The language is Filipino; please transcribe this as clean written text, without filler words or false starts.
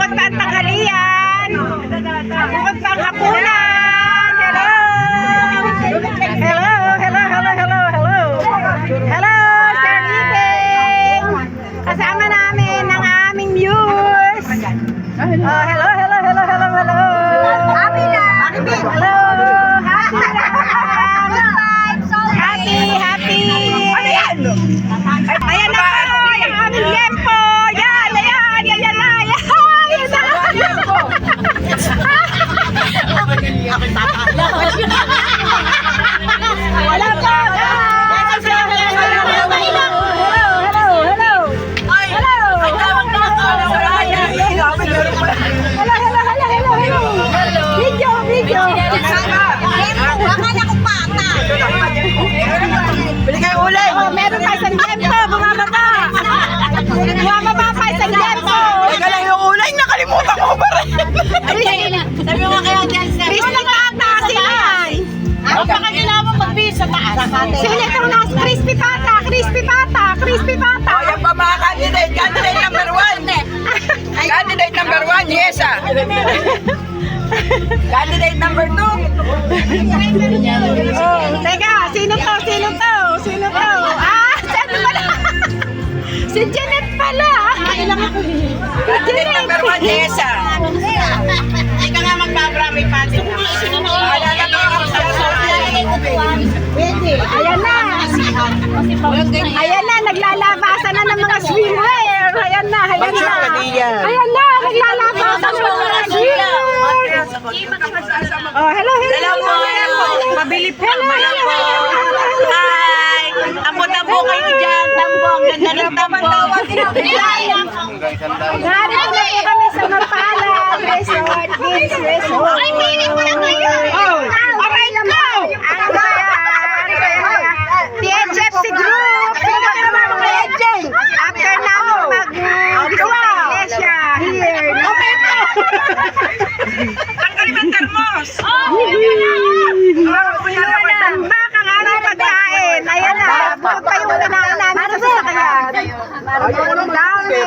bukod pa ang tanghalian, bukod pa ang hapunan. Hello, Sir Iking. Kasama namin ang aming viewers. Hello. Happy na. Hello. Happy. Ayan na po, yung aming yempo. Yan na. Wala pa. Video. Bili kayo ulay. Meron pa isang yempo. Bumababa pa isang yempo. Teka lang yung ulay. Nakalimutan ko ba rin? Sabi mo kayo dyan sa... Crispy pata, sinay. Ano pa kanila mo magbihis sa taas? Sino itong nas? Crispy pata. O, yan pa mga candidate. Candidate number 1. Candidate number 1, yes ah. Candidate number 2. Teka, sino to? Sino to? Sino pala? Si Janet pala. Candidate number 1, yes ah. Hindi ka nga magbabrami pati. Alala ko ako sa Ayan na, naglalabasan na ng mga swimwear. Ayan na, naglalabasan ng mga swimwear. Oh, hello. Mabili pa. Hi! Tambo kayo dyan, tambo. Ang ganda ng tambo. Narito na po kami sa Mapalan Resort. Kids Resort. Ay, pilit mo na kayo. Aray ko! Ang saya. THFC Group. After namin mag-visit sa Iglesia here. Tanggalin ang termos. Baka nga ng pagkain. Ayan na. Bukod pa yung kinain namin sa sasakyan. Marami.